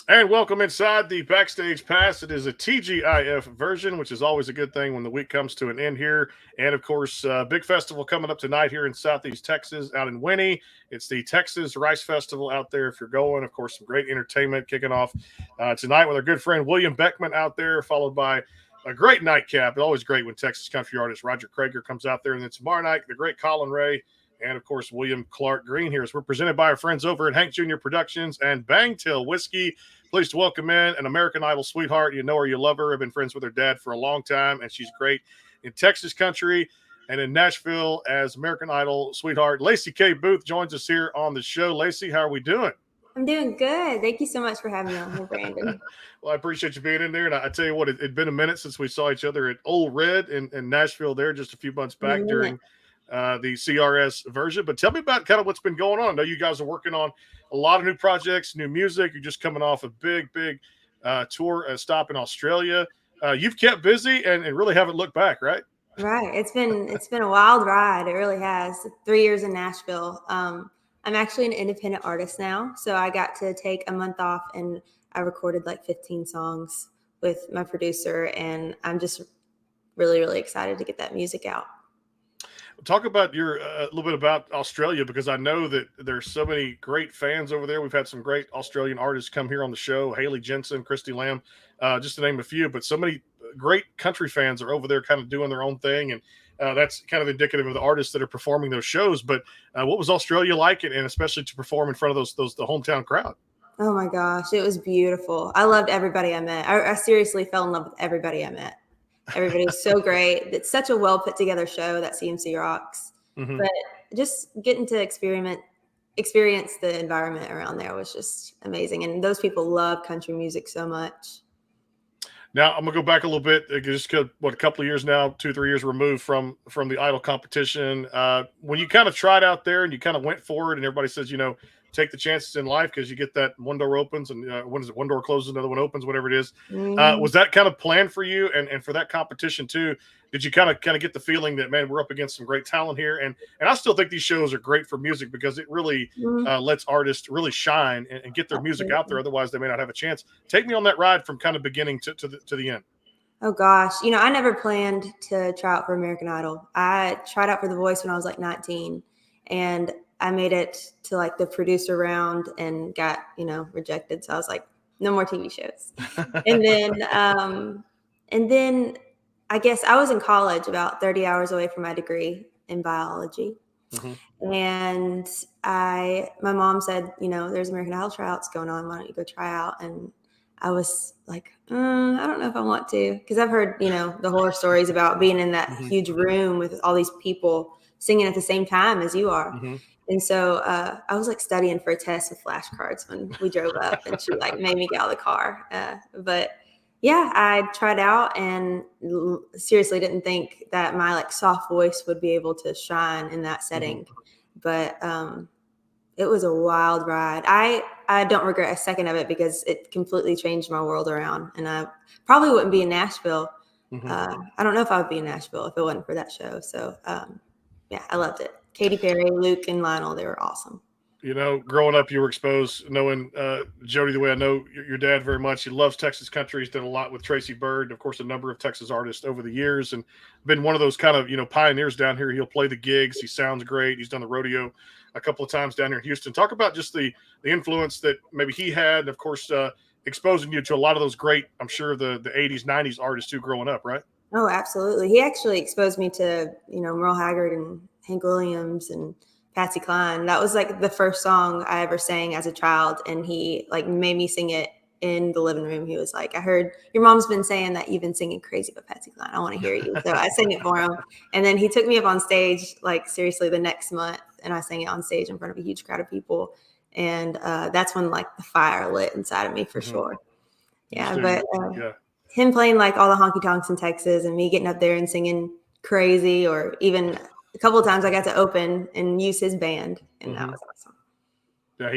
And welcome inside the Backstage Pass. It is a TGIF version, which is always a good thing when the week comes to an end here. And of course, big festival coming up tonight here in Southeast Texas, out in Winnie. It's the Texas Rice Festival out there. If you're going, of course, some great entertainment kicking off tonight with our good friend William Beckman out there, followed by a great nightcap. It's always great when Texas country artist Roger Krager comes out there. And then tomorrow night, the great Colin Ray and, of course, William Clark Green here. As we're presented by our friends over at Hank Jr. Productions and Bangtail Whiskey. Pleased to welcome in an American Idol sweetheart. You know her, you love her. I've been friends with her dad for a long time, and she's great in Texas country and in Nashville as American Idol sweetheart. Laci Kaye Booth joins us here on the show. Laci, how are we doing? I'm doing good. Thank you so much for having me on here, Brandon. Well, I appreciate you being in there. And I tell you what, it'd been a minute since we saw each other at Old Red in Nashville there just a few months back during the CRS version. But tell me about kind of what's been going on. I know you guys are working on a lot of new projects, new music. You're just coming off a big tour stop in Australia. You've kept busy and really haven't looked back, right? Right. It's been a wild ride. It really has. 3 years in Nashville. I'm actually an independent artist now, so I got to take a month off and I recorded like 15 songs with my producer, and I'm just really, really excited to get that music out. Talk about your a little bit about Australia, because I know that there's so many great fans over there. We've had some great Australian artists come here on the show: Haley Jensen, Christy Lamb, just to name a few. But so many great country fans are over there, kind of doing their own thing, and that's kind of indicative of the artists that are performing those shows. But what was Australia like, and especially to perform in front of the hometown crowd? Oh my gosh, it was beautiful. I loved everybody I met. I seriously fell in love with everybody I met. Everybody was so great. It's such a well put together show that CMC rocks. Mm-hmm. But just getting to experience the environment around there was just amazing. And those people love country music so much. Now I'm gonna go back a little bit. Just a couple of years now, 2-3 years removed from the Idol competition. When you kind of tried out there and you kind of went forward, and everybody says, take the chances in life because you get that one door opens and when is it? One door closes, another one opens, whatever it is. Was that kind of planned for you? And for that competition too, did you kind of get the feeling that, man, we're up against some great talent here? And I still think these shows are great for music because it really lets artists really shine and get their music out there. Otherwise, they may not have a chance. Take me on that ride from kind of beginning to the end. Oh gosh, I never planned to try out for American Idol. I tried out for The Voice when I was like 19, and I made it to like the producer round and got, rejected. So I was like, no more TV shows. And then I guess I was in college about 30 hours away from my degree in biology. Mm-hmm. And my mom said, there's American Idol tryouts going on. Why don't you go try out? And I was like, I don't know if I want to, because I've heard, the horror stories about being in that huge room with all these people singing at the same time as you are. Mm-hmm. And so I was like studying for a test with flashcards when we drove up, and she like made me get out of the car. But yeah, I tried out and seriously didn't think that my like soft voice would be able to shine in that setting. But it was a wild ride. I don't regret a second of it because it completely changed my world around, and I probably wouldn't be in Nashville. I don't know if I would be in Nashville if it wasn't for that show. So yeah, I loved it. Katy Perry, Luke, and Lionel, they were awesome. Growing up, you were exposed, knowing Jody the way I know your dad very much. He loves Texas country. He's done a lot with Tracy Byrd, of course, a number of Texas artists over the years, and been one of those kind of, pioneers down here. He'll play the gigs. He sounds great. He's done the rodeo a couple of times down here in Houston. Talk about just the influence that maybe he had, and of course, exposing you to a lot of those great, I'm sure, the 80s, 90s artists too growing up, right? Oh, absolutely. He actually exposed me to, Merle Haggard and Hank Williams and Patsy Cline. That was like the first song I ever sang as a child. And he like made me sing it in the living room. He was like, I heard your mom's been saying that you've been singing crazy about Patsy Cline. I want to hear you. So I sang it for him. And then he took me up on stage, like seriously the next month. And I sang it on stage in front of a huge crowd of people. And that's when like the fire lit inside of me for sure. Yeah. But him playing like all the honky tonks in Texas and me getting up there and singing crazy, or even a couple of times I got to open and use his band, and that was awesome. Yeah,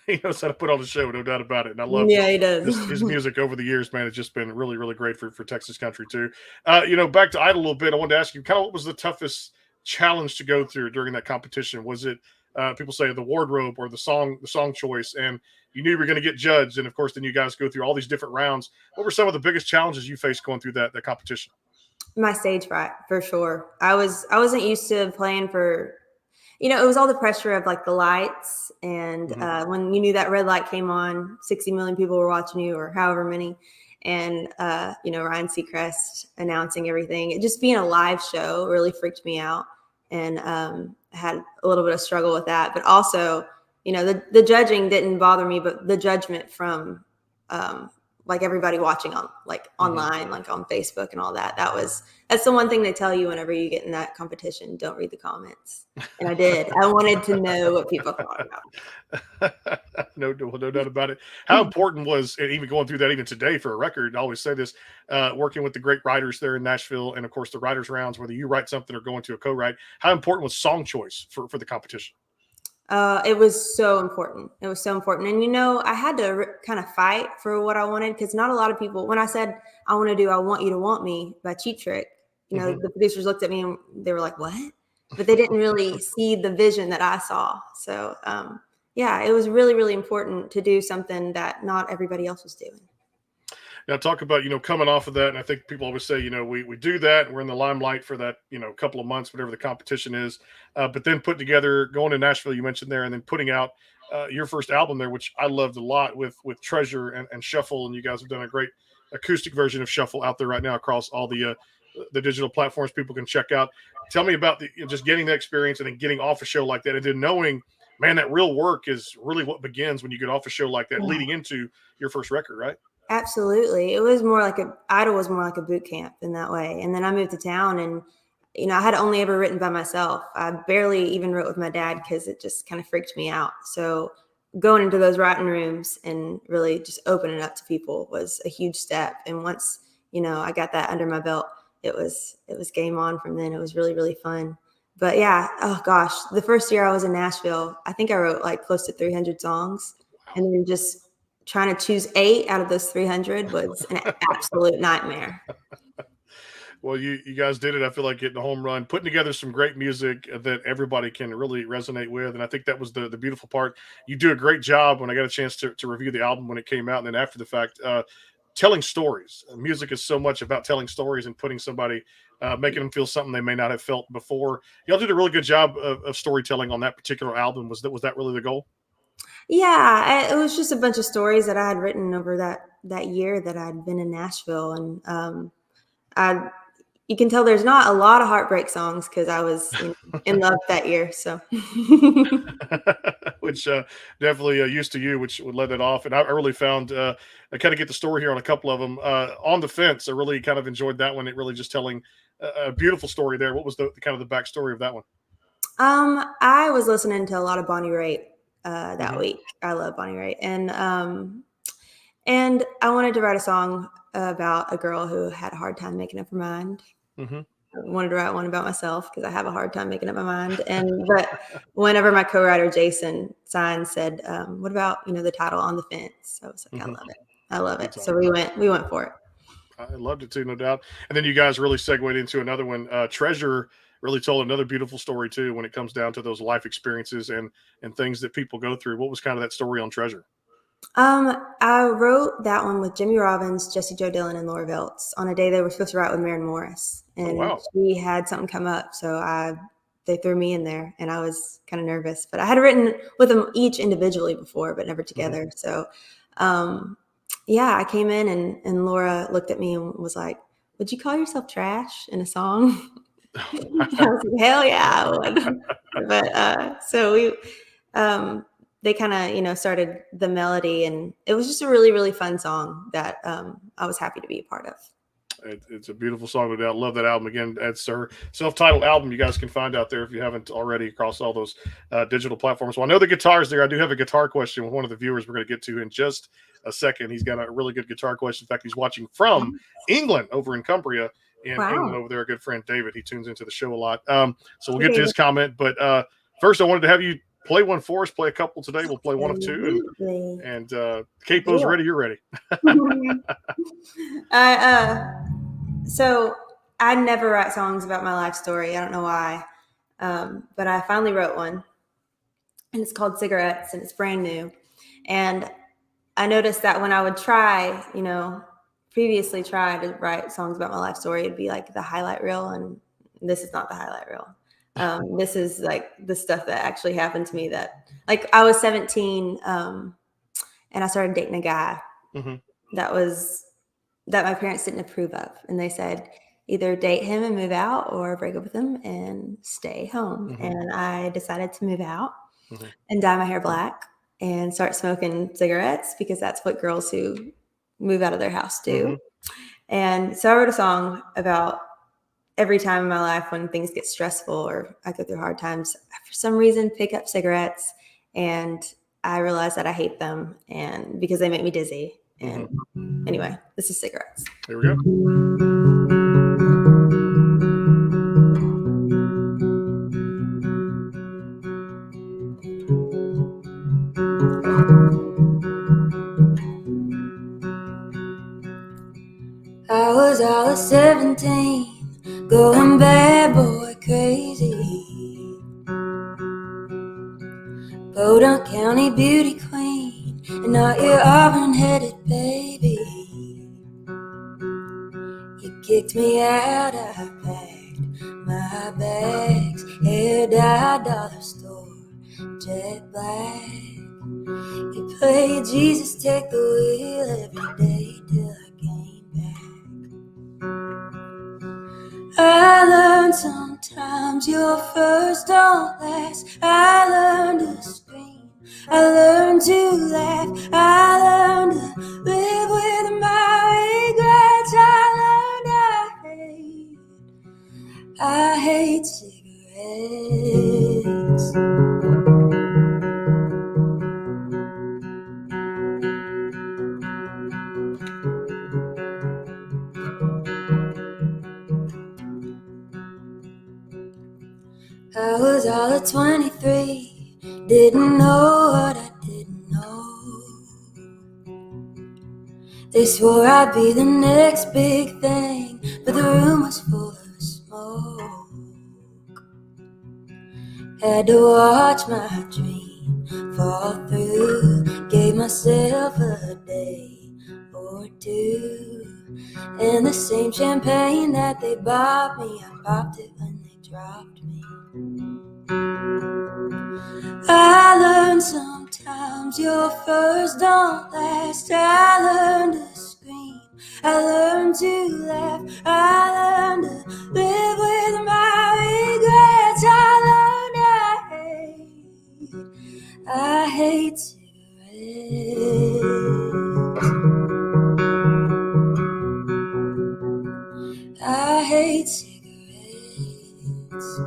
he knows how to put on the show, no doubt about it. And I love he does. his music over the years, man. It's just been really, really great for Texas country too. Back to Idol a little bit. I wanted to ask you kind of what was the toughest challenge to go through during that competition? Was it people say the wardrobe or the song choice, and you knew you were going to get judged. And of course, then you guys go through all these different rounds. What were some of the biggest challenges you faced going through that competition? My stage fright, for sure. I wasn't used to playing for, it was all the pressure of like the lights, and when you knew that red light came on, 60 million people were watching you, or however many, and Ryan Seacrest announcing everything. It just being a live show really freaked me out, and I had a little bit of struggle with that. But also, the judging didn't bother me, but the judgment from like everybody watching on online, like on Facebook and all that. That's the one thing they tell you whenever you get in that competition: don't read the comments. And I did. I wanted to know what people thought about No doubt about it. How important was it, even going through that even today for a record? I always say this, working with the great writers there in Nashville, and of course the writers rounds, whether you write something or going to a co-write, how important was song choice for the competition? It was so important. It was so important. And, I had to kind of fight for what I wanted, because not a lot of people, when I said, I want to do I Want You to Want Me by Cheap Trick, the producers looked at me and they were like, what? But they didn't really see the vision that I saw. So, yeah, it was really, really important to do something that not everybody else was doing. Now talk about, coming off of that. And I think people always say, we do that, and we're in the limelight for that, couple of months, whatever the competition is. But then putting together, going to Nashville, you mentioned there, and then putting out your first album there, which I loved a lot, with Treasure and Shuffle. And you guys have done a great acoustic version of Shuffle out there right now across all the digital platforms people can check out. Tell me about just getting that experience and then getting off a show like that, and then knowing, man, that real work is really what begins when you get off a show like that, leading into your first record, right? Absolutely. It was more like Idol was more like a boot camp in that way. And then I moved to town, and, I had only ever written by myself. I barely even wrote with my dad, because it just kind of freaked me out. So going into those writing rooms and really just opening up to people was a huge step. And once, I got that under my belt, it was game on from then. It was really, really fun. But yeah, oh gosh, the first year I was in Nashville, I think I wrote like close to 300 songs. And then just trying to choose 8 out of those 300 was an absolute nightmare. Well, you guys did it. I feel like getting a home run, putting together some great music that everybody can really resonate with. And I think that was the beautiful part. You do a great job when I got a chance to review the album when it came out. And then after the fact, telling stories. Music is so much about telling stories and putting somebody, making them feel something they may not have felt before. Y'all did a really good job of storytelling on that particular album. Was that really the goal? Yeah, it was just a bunch of stories that I had written over that year that I'd been in Nashville. And you can tell there's not a lot of heartbreak songs, because I was in love that year. So, Which definitely used to you, which would let it off. And I really found, I kind of get the story here on a couple of them. On the Fence, I really kind of enjoyed that one. It really just telling a beautiful story there. What was the kind of the backstory of that one? I was listening to a lot of Bonnie Raitt that Mhm. week. I love Bonnie Raitt, and I wanted to write a song about a girl who had a hard time making up her mind. Mhm. I wanted to write one about myself, because I have a hard time making up my mind. But whenever my co-writer Jason Sign said, "What about the title On the Fence?" I was like, "I Mhm. love it. I love Good it." song. So we went for it. I loved it too, no doubt. And then you guys really segued into another one. Treasure really told another beautiful story too, when it comes down to those life experiences and things that people go through. What was kind of that story on Treasure? I wrote that one with Jimmy Robbins, Jesse Joe Dillon, and Laura Veltz on a day they were supposed to write with Maren Morris, Oh and wow. she had something come up, so they threw me in there, and I was kind of nervous. But I had written with them each individually before, but never Mhm. together. So, yeah, I came in, and Laura looked at me and was like, "Would you call yourself trash in a song?" I Wow. was like, "Hell yeah, I would." But so they kind of started the melody, and it was just a really, really fun song that I was happy to be a part of. It's a beautiful song, no doubt. Love that album again. It's her self-titled album. You guys can find out there if you haven't already across all those digital platforms. Well, I know the guitar's there. I do have a guitar question with one of the viewers we're going to get to in just a second. He's got a really good guitar question. In fact, he's watching from England, over in Cumbria in England Wow. over there. A good friend David. He tunes into the show a lot. So we'll Hey, get to his David. comment. But first, I wanted to have you play one for us. Play a couple today. We'll play one of two, Absolutely. and Capo's Do ready. You're ready. it. I so I never write songs about my life story. I don't know why, but I finally wrote one. and it's called Cigarettes, and it's brand new. And I noticed that when I would previously try to write songs about my life story, it'd be like the highlight reel, and this is not the highlight reel. This is like the stuff that actually happened to me. That, like, I was 17, and I started dating a guy that my parents didn't approve of, and they said either date him and move out, or break up with him and stay home. And I decided to move out and dye my hair black and start smoking cigarettes, because that's what girls who move out of their house do. And so I wrote a song about every time in my life when things get stressful or I go through hard times, for some reason, pick up cigarettes, and I realize that I hate them, and because they make me dizzy. And anyway, this is Cigarettes. Here we go. I was all of 17, going bad boy crazy. Bowdoin County beauty queen, and not your auburn-headed baby. You kicked me out, I packed my bags, hair dye, dollar store, jet black. You played Jesus Take the Wheel every day till I came back. I learned sometimes your first don't last. I learned to scream, I learned to laugh, I learned to live with my regrets. I hate cigarettes. I was all of 23, didn't know what I didn't know. They swore I'd be the next big thing, but the room was full of smoke. Had to watch my dream fall through, gave myself a day or two. And the same champagne that they bought me, I popped it when they dropped me. I learned sometimes your first don't last. I learned to scream, I learned to laugh, I learned to live with my regrets. I hate cigarettes. I hate cigarettes.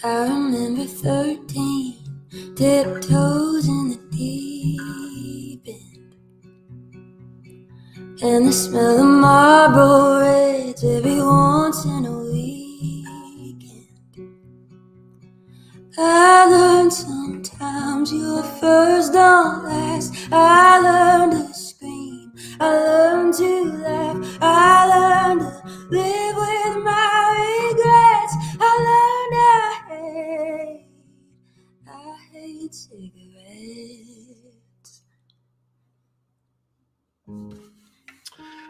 I remember 13, tiptoes in the deep end, and the smell of Marlboro Reds every once in a weekend. I learned sometimes your first don't last. I learned to scream, I learned to laugh, I learned to live with my regrets. I hate cigarettes.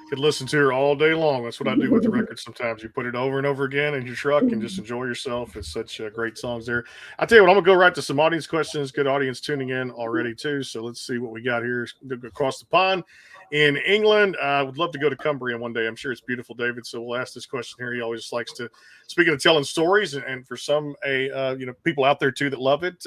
Could listen to her all day long. That's what I do with the record sometimes. You put it over and over again in your truck and just enjoy yourself. It's such great songs there. I'll tell you what, I'm going to go right to some audience questions. Good audience tuning in already, too. So let's see what we got here across the pond. In England, I would love to go to Cumbria one day. I'm sure it's beautiful, David. So we'll ask this question here. He always likes to, speaking of telling stories, and for some, people out there, too, that love it,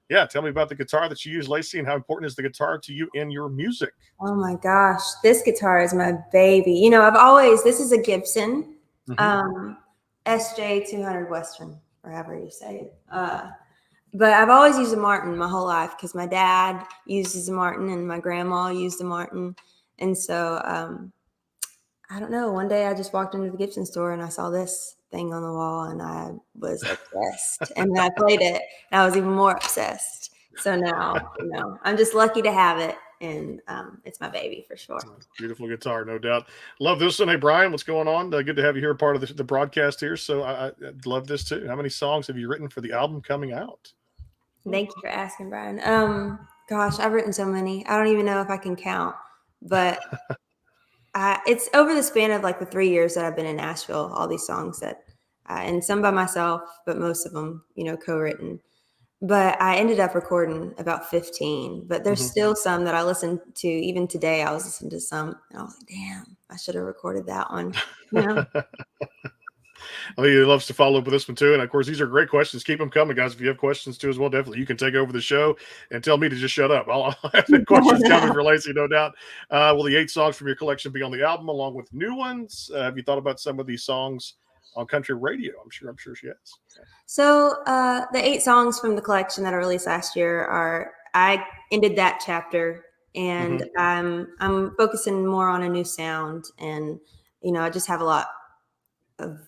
yeah, tell me about the guitar that you use, Laci, and how important is the guitar to you in your music? Oh my gosh, this guitar is my baby. This is a Gibson, SJ 200 Western, or however you say it. But I've always used a Martin my whole life, because my dad uses a Martin and my grandma used a Martin. And so, I don't know, one day I just walked into the Gibson store and I saw this thing on the wall and I was obsessed. And then I played it and I was even more obsessed. So now, I'm just lucky to have it. and it's my baby for sure. Beautiful guitar, no doubt. Love this one. Hey, Brian, what's going on? Good to have you here, part of the broadcast here. So I love this too. How many songs have you written for the album coming out? Thank you for asking, Brian. Gosh, I've written so many. I don't even know if I can count, but it's over the span of like the 3 years that I've been in Nashville, all these songs that, and some by myself, but most of them, co-written. But I ended up recording about 15, but there's still some that I listen to. Even today, I was listening to some and I was like, damn, I should have recorded that one. He loves to follow up with this one too. And of course, these are great questions. Keep them coming, guys. If you have questions too as well, definitely you can take over the show and tell me to just shut up. I'll have the questions coming for Laci, no doubt. Will the 8 songs from your collection be on the album along with new ones? Have you thought about some of these songs on country radio? I'm sure she has. So the 8 songs from the collection that I released last year I ended that chapter, and I'm focusing more on a new sound, and I just have a lot of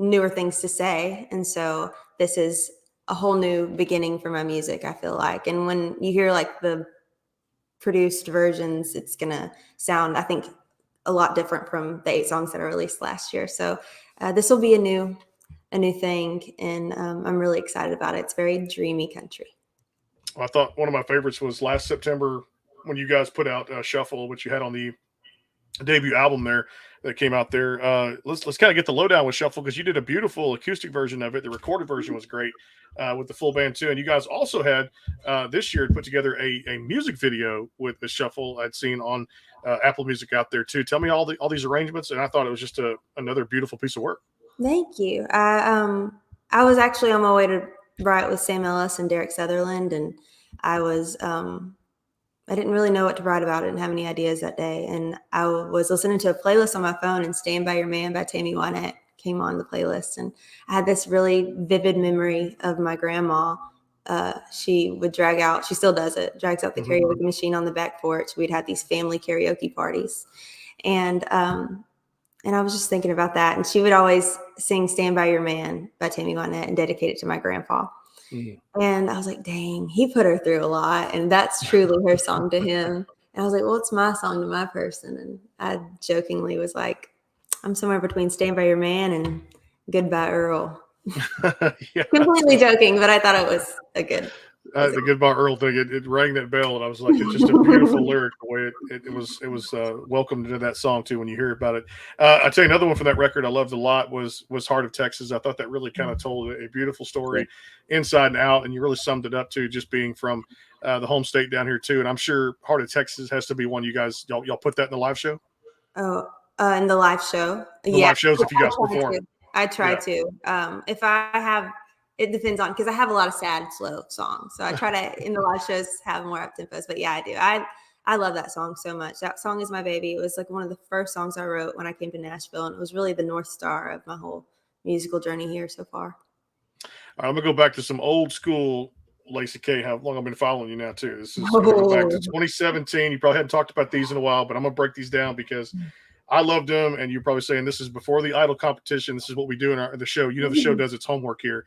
newer things to say, and so this is a whole new beginning for my music, I feel like. And when you hear like the produced versions, it's gonna sound, I think, a lot different from the 8 songs that I released last year. So this will be a new thing, and I'm really excited about it. It's very dreamy country. Well, I thought one of my favorites was last September when you guys put out Shuffle, which you had on the debut album there that came out there. Let's kind of get the lowdown with Shuffle, because you did a beautiful acoustic version of it. The recorded version was great with the full band too. And you guys also had this year put together a music video with the Shuffle I'd seen on Apple Music out there too. Tell me all these arrangements, and I thought it was just another beautiful piece of work. Thank you. I was actually on my way to write with Sam Ellis and Derek Sutherland, and I was I didn't really know what to write about. I didn't have any ideas that day, and I was listening to a playlist on my phone, and "Stand by Your Man" by Tammy Wynette came on the playlist, and I had this really vivid memory of my grandma. She would she still does it, drags out the karaoke machine on the back porch. We'd had these family karaoke parties, and I was just thinking about that. And she would always sing "Stand by Your Man" by Tammy Wynette and dedicate it to my grandpa. And I was like, dang, he put her through a lot. And that's truly her song to him. And I was like, well, it's my song to my person. And I jokingly was like, I'm somewhere between "Stand by Your Man" and "Goodbye Earl." Yeah. Completely joking, but I thought it was a good. The "Goodbye Earl" thing, it rang that bell, and I was like, it's just a beautiful lyric. The way it was welcomed into that song too when you hear about it. I tell you another one from that record I loved a lot was "Heart of Texas." I thought that really kind of told a beautiful story inside and out, and you really summed it up too, just being from the home state down here too. And I'm sure "Heart of Texas" has to be one you guys y'all put that in the live show. Oh, in the live show, live shows if you guys perform. I try to. If I have. It depends on, because I have a lot of sad, slow songs. So I try to, in the live shows, have more up tempos. But yeah, I do. I love that song so much. That song is my baby. It was like one of the first songs I wrote when I came to Nashville. And it was really the North Star of my whole musical journey here so far. All right, I'm going to go back to some old school Laci Kaye. How long I've been following you now, too. This is going back to 2017. You probably hadn't talked about these in a while, but I'm going to break these down because I loved them. And you're probably saying this is before the Idol competition. This is what we do in the show. The show does its homework here.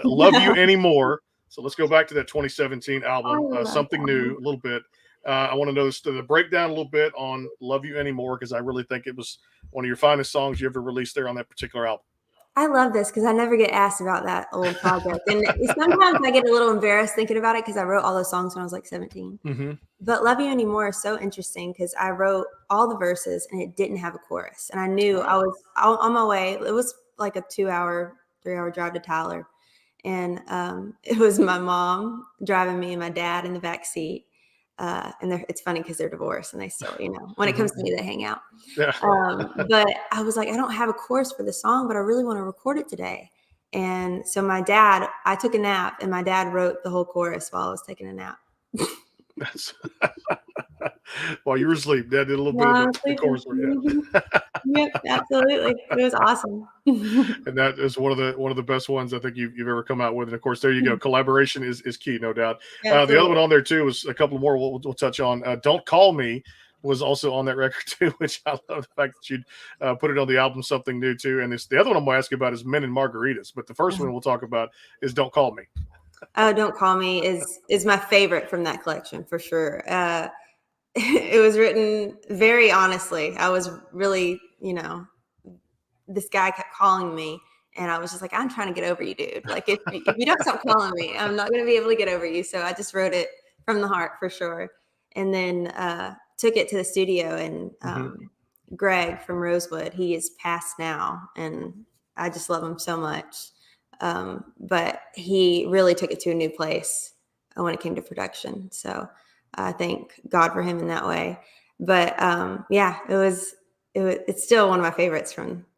"Love You Anymore." So let's go back to that 2017 album, Something New, a little bit. I want to know the breakdown a little bit on "Love You Anymore," because I really think it was one of your finest songs you ever released there on that particular album. I love this because I never get asked about that old project. And sometimes I get a little embarrassed thinking about it because I wrote all those songs when I was like 17. But "Love You Anymore" is so interesting because I wrote all the verses and it didn't have a chorus. And I knew I was on my way. It was like a 2-hour, 3-hour drive to Tyler. And it was my mom driving me and my dad in the back seat. And it's funny because they're divorced and they still, when it comes to me, they hang out. Yeah. But I was like, I don't have a chorus for the song, but I really want to record it today. And so I took a nap, and my dad wrote the whole chorus while I was taking a nap. While you were asleep, Dad did a little bit of the chorus work. Yep, absolutely. It was awesome. And that is one of the best ones I think you've ever come out with. And of course, there you go. Collaboration is key, no doubt. The other one on there too was a couple more we'll touch on. "Don't Call Me" was also on that record too, which I love the fact that you'd put it on the album, Something New too. And the other one I'm going to ask you about is "Men and Margaritas." But the first one we'll talk about is "Don't Call Me." Oh, "Don't Call Me" is my favorite from that collection for sure. it was written very honestly. I was really, this guy kept calling me, and I was just like, I'm trying to get over you, dude. Like, if you don't stop calling me, I'm not going to be able to get over you. So I just wrote it from the heart for sure. And then took it to the studio, and Greg from Rosewood, he is passed now, and I just love him so much. But he really took it to a new place when it came to production. So I thank God for him in that way. But it's still one of my favorites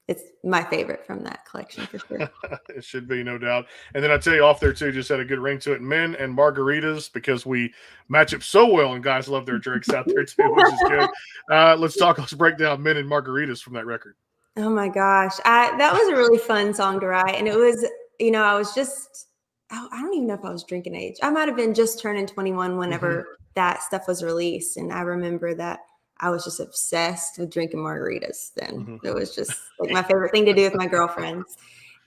it's my favorite from that collection for sure. It should be, no doubt. And then I tell you off there too, just had a good ring to it. Men and margaritas, because we match up so well, and guys love their drinks out there too, which is good. Let's break down Men and Margaritas from that record. Oh my gosh. That was a really fun song to write. And it was, I was just, I don't even know if I was drinking age. I might've been just turning 21 whenever that stuff was released. And I remember that I was just obsessed with drinking margaritas then. It was just like my favorite thing to do with my girlfriends.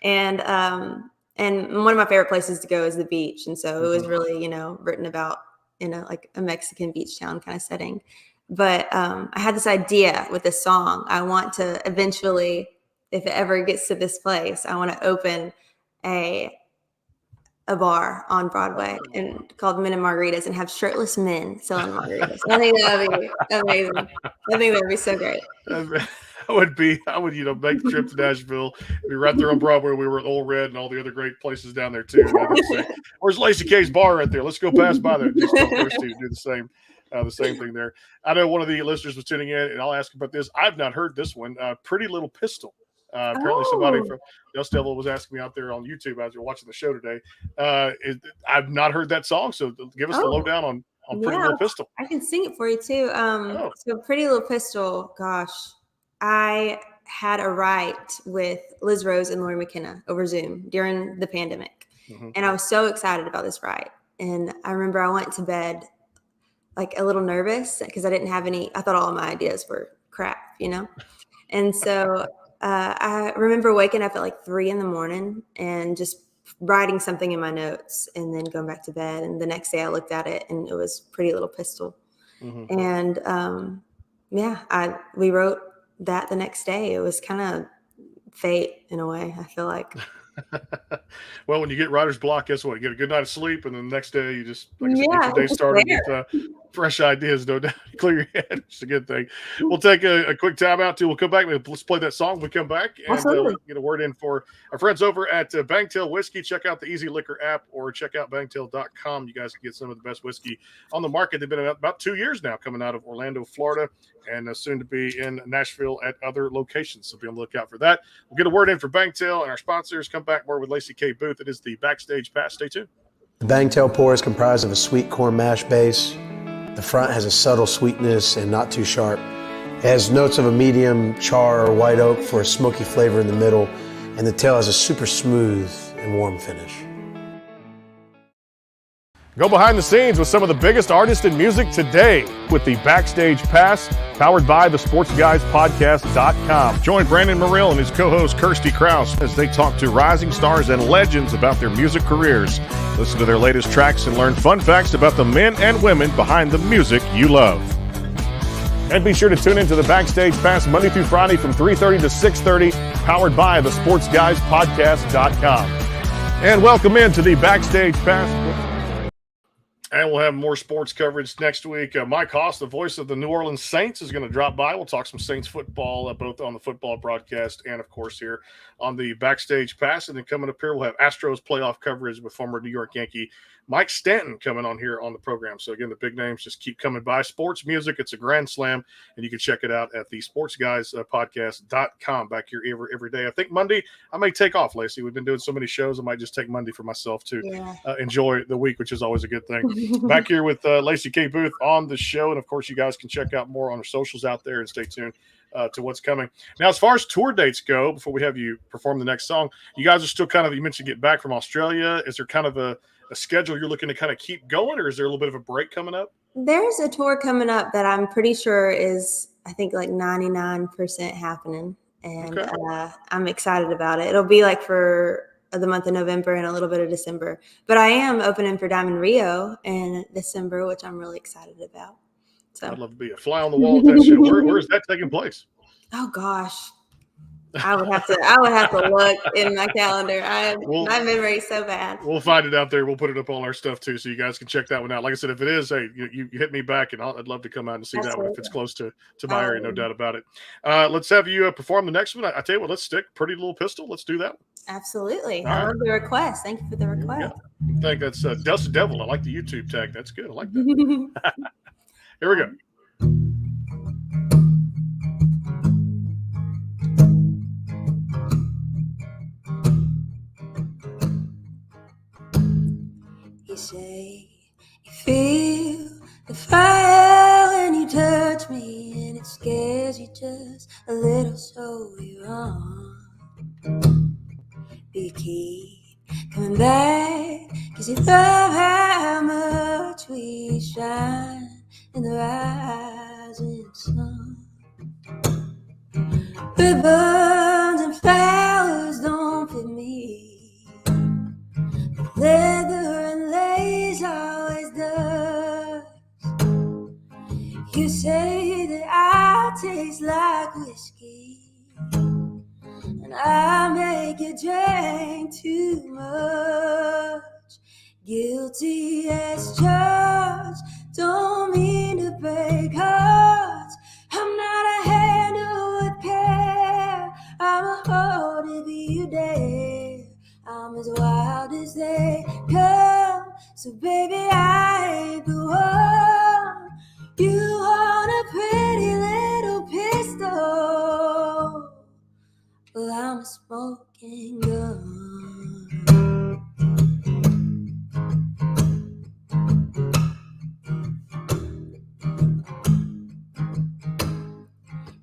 And one of my favorite places to go is the beach. And so it was really, written about in like a Mexican beach town kind of setting. But I had this idea with this song. I want to eventually, if it ever gets to this place, I want to open a bar on Broadway and called Men and Margaritas, and have shirtless men selling margaritas. I think that would be amazing. I think that would be so great. I would, make the trip to Nashville. Be right there on Broadway. We were at Old Red and all the other great places down there too. Where's Laci Kaye's bar right there? Let's go pass by there. Just tell Kirsty to do the same thing there. I know one of the listeners was tuning in, and I'll ask about this. I've not heard this one. Pretty Little Pistol. Apparently somebody from Just Devil was asking me out there on YouTube as you're watching the show today. I've not heard that song, so give us the lowdown on Pretty Little Pistol. I can sing it for you too. So Pretty Little Pistol, gosh, I had a write with Liz Rose and Lori McKenna over Zoom during the pandemic. And I was so excited about this write. And I remember I went to bed like a little nervous because I thought all of my ideas were crap, And so I remember waking up at like 3 a.m. and just writing something in my notes and then going back to bed. And the next day I looked at it and it was Pretty Little Pistol. And we wrote that the next day. It was kind of fate in a way, I feel like. Well, when you get writer's block, guess what? You get a good night of sleep, and then the next day you just, like I said, get your day started with fresh ideas, no doubt. Clear your head, which is a good thing. We'll take a quick time out, too. We'll come back. Let's play that song. We come back and we'll get a word in for our friends over at Bangtail Whiskey. Check out the Easy Liquor app or check out bangtail.com. You guys can get some of the best whiskey on the market. They've been about 2 years now, coming out of Orlando, Florida, and soon to be in Nashville at other locations. So be on the lookout for that. We'll get a word in for Bangtail and our sponsors. Come back more with Laci Kaye Booth. It is the Backstage Pass. Stay tuned. The Bangtail pour is comprised of a sweet corn mash base. The front has a subtle sweetness and not too sharp. It has notes of a medium char or white oak for a smoky flavor in the middle, and the tail has a super smooth and warm finish. Go behind the scenes with some of the biggest artists in music today with the Backstage Pass, powered by the SportsGuysPodcast.com. Join Brandon Morrill and his co-host Kirsty Krause as they talk to rising stars and legends about their music careers. Listen to their latest tracks and learn fun facts about the men and women behind the music you love. And be sure to tune into the Backstage Pass Monday through Friday from 3:30 to 6:30, powered by the SportsGuysPodcast.com. And welcome into the Backstage Pass. And we'll have more sports coverage next week. Mike Haas, the voice of the New Orleans Saints, is going to drop by. We'll talk some Saints football, both on the football broadcast and, of course, here on the Backstage Pass. And then coming up here, we'll have Astros playoff coverage with former New York Yankee Mike Stanton coming on here on the program. So, again, the big names just keep coming by. Sports music, it's a grand slam, and you can check it out at the SportsGuysPodcast.com back here every day. I think Monday I may take off, Laci. We've been doing so many shows, I might just take Monday for myself to enjoy the week, which is always a good thing. Back here with Laci Kaye Booth on the show. And, of course, you guys can check out more on our socials out there and stay tuned to what's coming. Now, as far as tour dates go, before we have you perform the next song, you guys are still you mentioned get back from Australia. Is there kind of a schedule you're looking to kind of keep going, or is there a little bit of a break coming up? There's a tour coming up that I'm pretty sure is, I think, like 99% happening. And I'm excited about it. It'll be like for the month of November and a little bit of December. But I am opening for Diamond Rio in December, which I'm really excited about. So I'd love to be a fly on the wall at that show. Where is that taking place? oh gosh, I would have to look in my calendar. My memory is so bad. We'll find it out there. We'll put it up on our stuff too, so you guys can check that one out. Like I said, if it is, hey, you hit me back, and I'd love to come out and see that one if it's close to my area. No doubt about it. Let's have you perform the next one. I tell you what, let's stick Pretty Little Pistol. Let's do that one. Absolutely. I love the request. Thank you for the request. I think that's Dust Devil. I like the YouTube tag. That's good. I like that. Here we go. You say you feel the fire when you touch me, and it scares you just a little, so you're on. You keep coming back, 'cause you love how much we shine in the rising sun. Ribbons and flowers don't fit me. Leather and lace always does. You say that I taste like whiskey, and I make you drink too much. Guilty as charged, don't mean to break hearts. I'm not a handle with care, I'm a heart if you dare. I'm as wild as they come, so baby I ain't the one. You want a pretty little pistol, well I'm a smoking gun.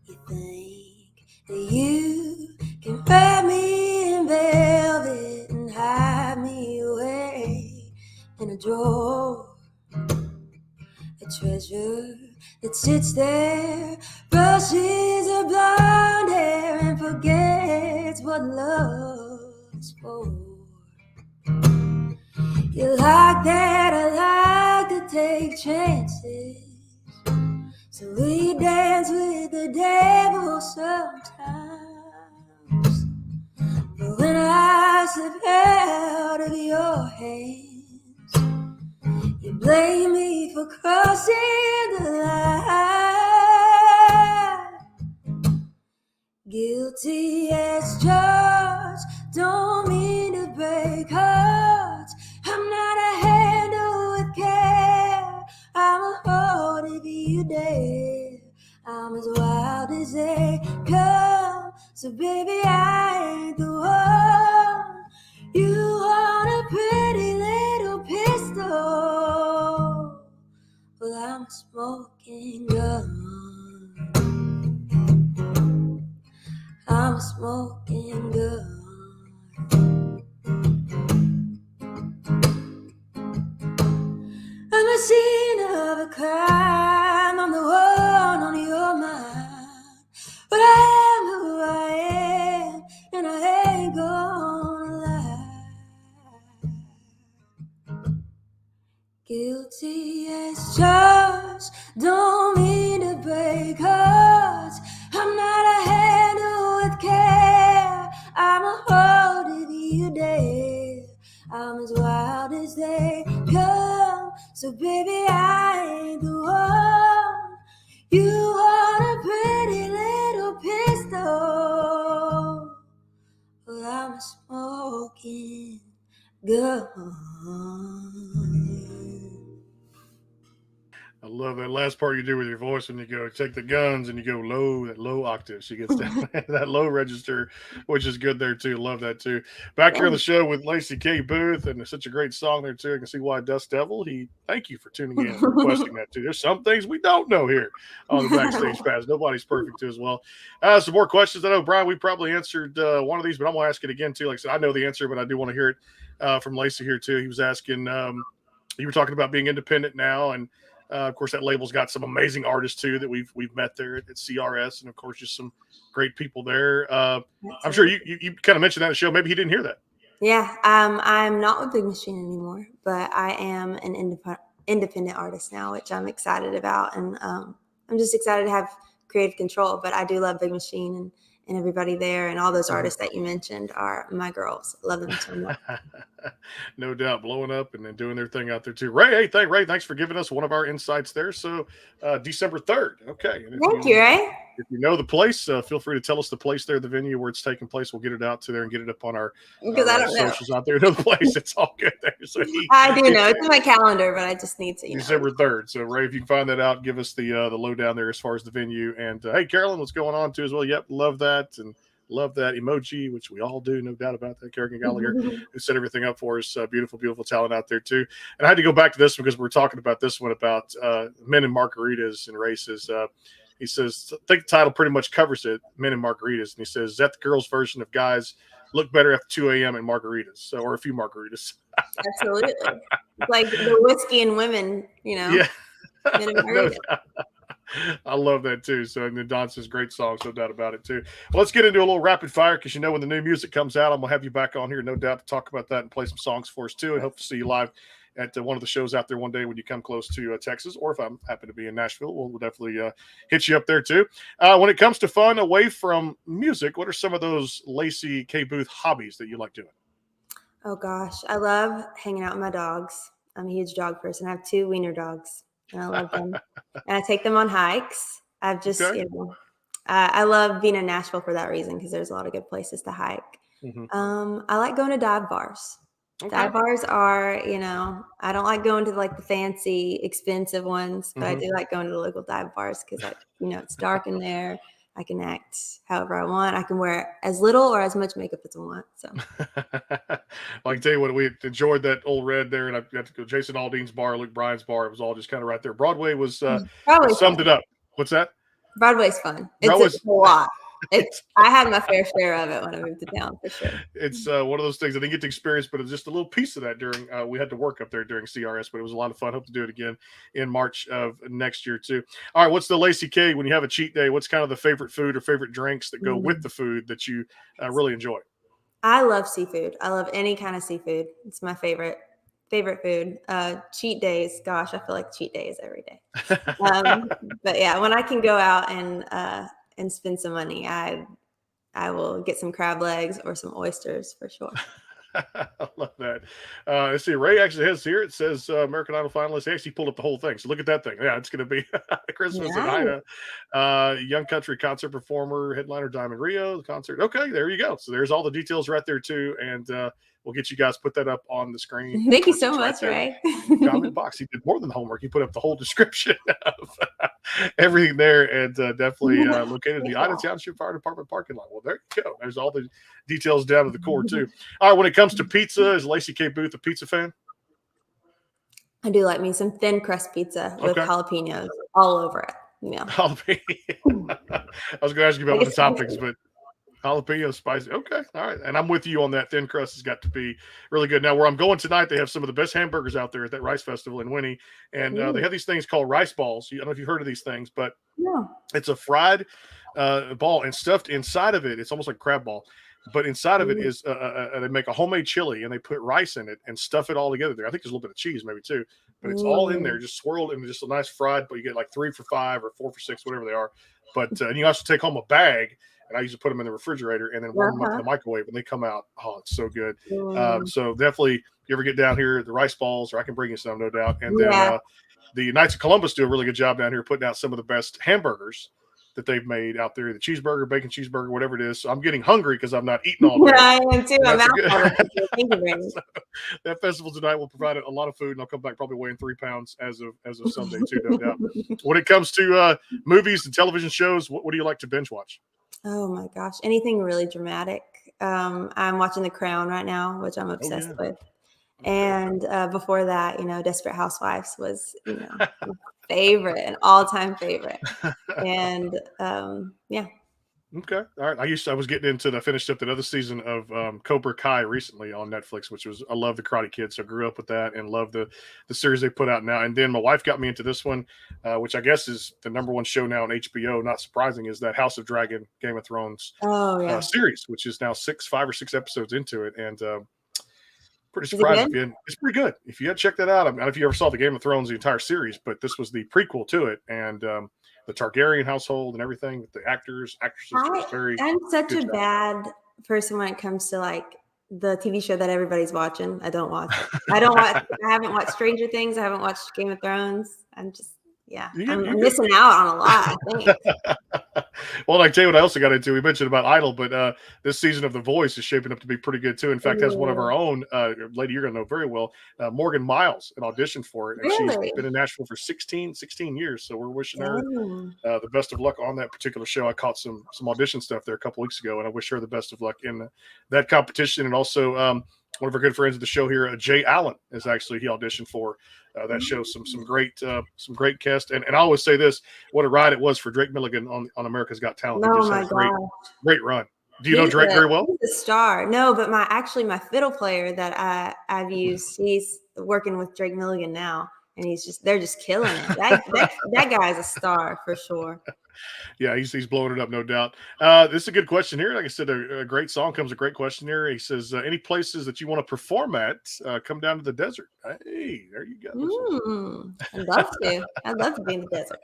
You think that you can wrap me in velvet and hide me away in a drawer, a treasure that sits there, brushes her blonde hair and forgets what love is for. You like that, I like to take chances, so we dance with the devil sometimes. But when I slip out of your hands, you blame me for crossing the line. Guilty as charged, don't mean to break hearts. I'm not a handle with care, I'm a heart if you dare. I'm as wild as they come, so baby I ain't the one. You want a pretty little pistol, well I'm a smoking gun. I'm a smoking gun. I'm a scene of a crime, I'm the one on your mind. But I am who I am, and I ain't gonna lie. Guilty as charged, don't mean to break hearts. I'm not a handle with care, I'm a hold if you dare. I'm as wild as they come, so baby I ain't the one. You want a pretty little pistol, well I'm a smoking gun. I love that last part you do with your voice when you go take the guns and you go low, that low octave. She gets down that low register, which is good there too. Love that too. Back here on the show with Laci Kaye Booth, and it's such a great song there too. I can see why Dust Devil. Thank you for tuning in and requesting that too. There's some things we don't know here on the Backstage Pass. Nobody's perfect too as well. Some more questions. I know, Brian, we probably answered one of these, but I'm gonna ask it again too. Like I said, I know the answer, but I do want to hear it from Laci here too. He was asking, you were talking about being independent now, and of course, that label's got some amazing artists too that we've met there at CRS, and of course, just some great people there. I'm sure you kind of mentioned that in the show. Maybe he didn't hear that. Yeah, I'm not with Big Machine anymore, but I am an independent artist now, which I'm excited about. And I'm just excited to have creative control. But I do love Big Machine and everybody there, and all those artists that you mentioned are my girls. Love them so much. No doubt, blowing up and then doing their thing out there too. Ray, hey, Ray, thanks for giving us one of our insights there. So December 3rd. Okay. And Thank you, Ray. If you know the place, feel free to tell us the place there, the venue where it's taking place. We'll get it out to there and get it up on our socials out there. Know the place. It's all good there. So I do know. It's in my calendar, but I just need to. December 3rd. So Ray, if you can find that out, give us the lowdown there as far as the venue. And hey, Carolyn, what's going on too as well? Yep, love that. And love that emoji, which we all do, no doubt about that. Kerrigan Gallagher, who set everything up for us. Beautiful, beautiful talent out there, too. And I had to go back to this one because we're talking about this one about men and margaritas and races. He says, I think the title pretty much covers it, Men and Margaritas. And he says, is that the girls' version of guys look better after 2 a.m. and margaritas? So, or a few margaritas. Absolutely. Like the whiskey and women, Yeah. Men and margaritas. I love that too. So, and then Don says, great song, no doubt about it too. Well, let's get into a little rapid fire because when the new music comes out, I'm gonna have you back on here, no doubt, to talk about that and play some songs for us too. And hope to see you live at one of the shows out there one day when you come close to Texas, or if I happen to be in Nashville, we'll definitely hit you up there too. When it comes to fun away from music, what are some of those Laci Kaye Booth hobbies that you like doing? Oh gosh, I love hanging out with my dogs. I'm a huge dog person. I have 2 wiener dogs. And I love them. And I take them on hikes. I've just, I love being in Nashville for that reason because there's a lot of good places to hike. Mm-hmm. I like going to dive bars. Okay. Dive bars are, I don't like going to like the fancy, expensive ones, but I do like going to the local dive bars because, it's dark in there. I can act however I want. I can wear as little or as much makeup as I want. So, I can tell you what, we enjoyed that Old Red there, and I got to go Jason Aldean's bar, Luke Bryan's bar. It was all just kind of right there. Broadway was summed it up. What's that? Broadway's fun. It's a lot. I had my fair share of it when I moved to town, for sure. It's one of those things I didn't get to experience, but it's just a little piece of that during we had to work up there during CRS, but it was a lot of fun. Hope to do it again in March of next year too. All right, what's the Laci Kaye when you have a cheat day? What's kind of the favorite food or favorite drinks that go with the food that you really enjoy? I love seafood. I love any kind of seafood. It's my favorite food. Cheat days, gosh, I feel like cheat day is every day. But yeah, when I can go out and spend some money, I will get some crab legs or some oysters for sure. I love that. Let's see. Ray actually has here. It says American Idol finalist. He actually pulled up the whole thing. So look at that thing. Yeah, it's going to be Christmas in Ida. Young country concert performer, headliner Diamond Rio. The concert. Okay, there you go. So there's all the details right there too. And we'll get you guys put that up on the screen. Thank you so much, Ray. Comment box. He did more than homework. He put up the whole description of everything there, and definitely located in the Ida Township Fire Department parking lot. Well, there you go. There's all the details down to the core too. All right. When it comes to pizza, is Laci Kaye Booth a pizza fan? I do like me some thin crust pizza with jalapenos all over it. Jalapeno. I was going to ask you about the toppings, but jalapeno spicy. Okay. All right. And I'm with you on that. Thin crust has got to be really good. Now, where I'm going tonight, they have some of the best hamburgers out there at that Rice Festival in Winnie. And they have these things called rice balls. I don't know if you've heard of these things, but it's a fried ball, and stuffed inside of it, it's almost like a crab ball. But inside of it is they make a homemade chili, and they put rice in it and stuff it all together there. I think there's a little bit of cheese maybe too, but it's all in there, just swirled in just a nice fried. But you get like 3 for $5 or 4 for $6, whatever they are. But and you also take home a bag, and I usually put them in the refrigerator and then warm them up in the microwave, and they come out. Oh, it's so good. So definitely, if you ever get down here, the rice balls, or I can bring you some, no doubt. And then the Knights of Columbus do a really good job down here putting out some of the best hamburgers that they've made out there, the cheeseburger, bacon cheeseburger, whatever it is. So I'm getting hungry because I'm not eating all day. Yeah, I am too. I'm out. Thank you, so that festival tonight will provide a lot of food, and I'll come back probably weighing 3 pounds as of Sunday too, no doubt. When it comes to movies and television shows, what do you like to binge watch? Oh my gosh, anything really dramatic. I'm watching The Crown right now, which I'm obsessed with. And before that, Desperate Housewives was, my favorite, an all-time favorite. And Okay. All right. I was getting into finished up that other season of Cobra Kai recently on Netflix, I love the Karate Kid. So I grew up with that and love the series they put out now. And then my wife got me into this one, which I guess is the #1 show now on HBO. Not surprising, is that House of Dragon, Game of Thrones series, which is now 5 or 6 episodes into it. And Pretty Is it surprised good? if you hadn't. It's pretty good. If you had checked that out, I don't know if you ever saw the Game of Thrones, the entire series, but this was the prequel to it, and the Targaryen household and everything with the actresses, just very I'm such good a job. bad person when it comes to like the TV show that everybody's watching. I don't watch it. I don't watch. I haven't watched Stranger Things. I haven't watched Game of Thrones. I'm just, yeah, I'm missing out on a lot, I think. Well, I tell you what I also got into. We mentioned about Idol, but this season of The Voice is shaping up to be pretty good too. In fact, has one of our own lady you're going to know very well, Morgan Miles, an audition for it, and she's Really? been in Nashville for 16 years. So we're wishing her Oh. the best of luck on that particular show. I caught some audition stuff there a couple weeks ago, and I wish her the best of luck in that competition. And also, one of our good friends of the show here, Jay Allen, is actually he auditioned for that show. Some great cast. And I always say this: what a ride it was for Drake Milligan on America's Got Talent. He Oh just my had a God. great run. Do you know Drake very well? He's a star. No, but my fiddle player that I've used, he's working with Drake Milligan now, and they're just killing it. That guy's a star for sure. Yeah, he's blowing it up, no doubt. This is a good question here. Like I said, a great song comes a great question here. He says, any places that you want to perform at, come down to the desert. Hey, there you go. I'd love to. I'd love to be in the desert.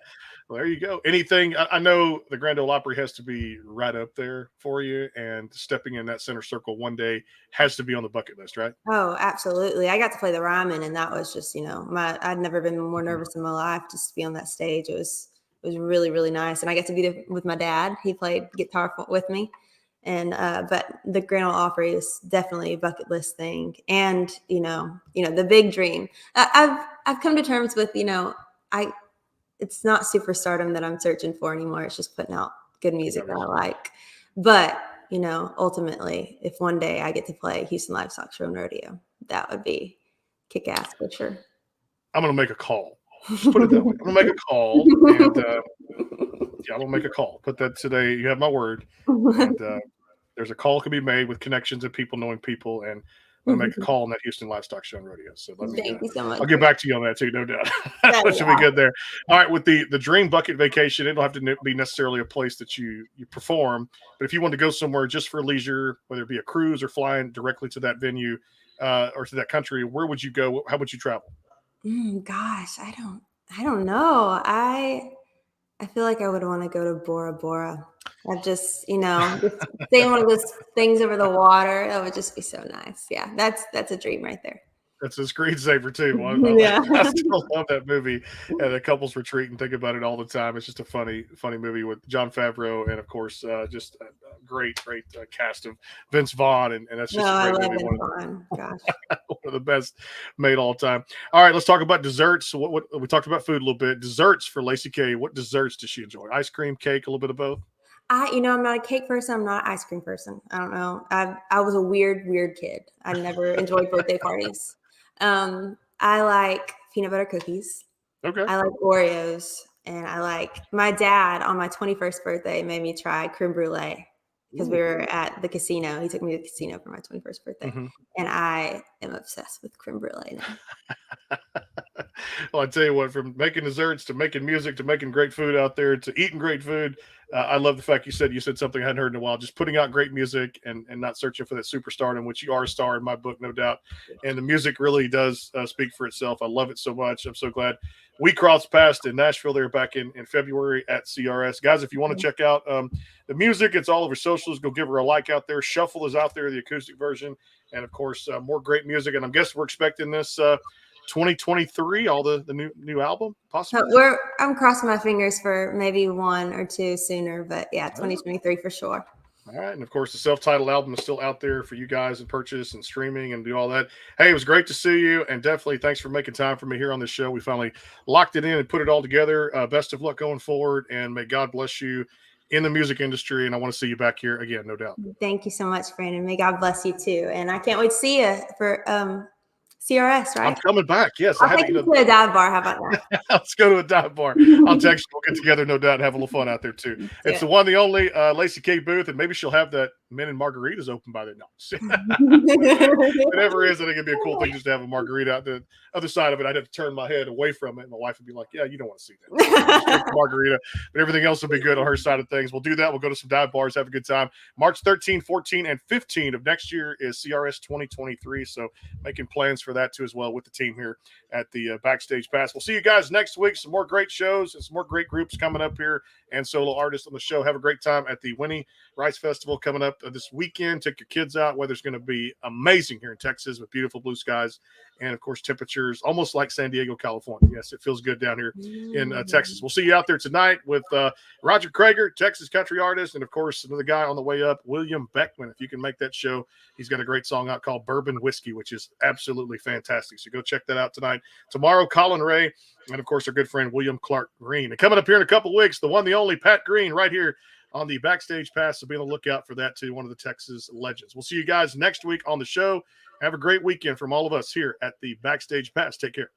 Well, there you go. Anything, I know the Grand Ole Opry has to be right up there for you, and stepping in that center circle one day has to be on the bucket list, right? Oh, absolutely. I got to play the Ryman, and that was just, I'd never been more nervous in my life just to be on that stage. It was really, really nice. And I got to be there with my dad. He played guitar with me. And but the Grand Ole Opry is definitely a bucket list thing. And the big dream. I've come to terms with, it's not superstardom that I'm searching for anymore. It's just putting out good music that I like. But ultimately, if one day I get to play Houston Livestock Show and Rodeo, that would be kick ass for sure. I'm gonna make a call. Just put it that way. I'm gonna make a call, and I'm gonna make a call. Put that today. You have my word. And there's a call can be made with connections and people knowing people, and I'm gonna make a call on that Houston Livestock Show and Rodeo. So Thank you so much. I'll get back to you on that too, no doubt. That should be good there. All right, with the dream bucket vacation, it don't have to be necessarily a place that you perform, but if you want to go somewhere just for leisure, whether it be a cruise or flying directly to that venue or to that country, where would you go? How would you travel? Gosh, I don't know. I feel like I would want to go to Bora Bora. I've just, just seeing one of those things over the water. That would just be so nice. Yeah, that's a dream right there. That's a screensaver too. I still love that movie and the couples retreat and think about it all the time. It's just a funny movie with Jon Favreau and of course just a great cast of Vince Vaughn and that's just a great movie. One of the best made all time. All right, let's talk about desserts. So what we talked about food a little bit. Desserts for Laci Kaye. What desserts does she enjoy? Ice cream, cake, a little bit of both. I'm not a cake person. I'm not an ice cream person. I don't know. I was a weird kid. I never enjoyed birthday parties. I like peanut butter cookies. Okay. I like Oreos, and my dad on my 21st birthday made me try creme brulee because we were at the casino. He took me to the casino for my 21st birthday, and I am obsessed with creme brulee now. Well, I tell you what, from making desserts to making music to making great food out there to eating great food, I love the fact you said something I hadn't heard in a while. Just putting out great music and not searching for that superstardom, which you are a star in my book, no doubt. And the music really does speak for itself. I love it so much. I'm so glad we crossed paths in Nashville there back in February at CRS. Guys, if you want to check out the music, it's all over socials. Go give her a like out there. Shuffle is out there, the acoustic version. And, of course, more great music. And I guess we're expecting this 2023, all the new album, possibly? I'm crossing my fingers for maybe one or two sooner, but yeah, 2023 for sure. All right. And of course, the self-titled album is still out there for you guys and purchase and streaming and do all that. Hey, it was great to see you. And definitely thanks for making time for me here on this show. We finally locked it in and put it all together. Best of luck going forward. And may God bless you in the music industry. And I want to see you back here again, no doubt. Thank you so much, Brandon. May God bless you too. And I can't wait to see you for CRS, right? I'm coming back. Yes. I'll take you to a dive bar. How about that? Let's go to a dive bar. I'll text you. We'll get together, no doubt, and have a little fun out there too. It's the one, the only Laci Kaye Booth, and maybe she'll have that Men and Margaritas open by then. No. Whatever it is, I think it'd be a cool thing just to have a margarita out the other side of it. I'd have to turn my head away from it. And my wife would be like, yeah, you don't want to see that. Just drink the margarita, but everything else will be good on her side of things. We'll do that. We'll go to some dive bars, have a good time. March 13, 14, and 15 of next year is CRS 2023. So making plans for that too as well with the team here at the Backstage Pass. We'll see you guys next week. Some more great shows and some more great groups coming up here and solo artists on the show. Have a great time at the Winnie Rice Festival coming up this weekend. Take your kids out. Weather's going to be amazing here in Texas with beautiful blue skies and, of course, temperatures almost like San Diego, California. Yes, it feels good down here in Texas. We'll see you out there tonight with Roger Krager, Texas country artist, and, of course, another guy on the way up, William Beckman. If you can make that show, he's got a great song out called Bourbon Whiskey, which is absolutely fantastic. So go check that out tonight. Tomorrow, Colin Ray, and, of course, our good friend William Clark Green. And coming up here in a couple of weeks, the one, the only Pat Green right here on the Backstage Pass. So be on the lookout for that too. One of the Texas legends. We'll see you guys next week on the show. Have a great weekend from all of us here at the Backstage Pass. Take care.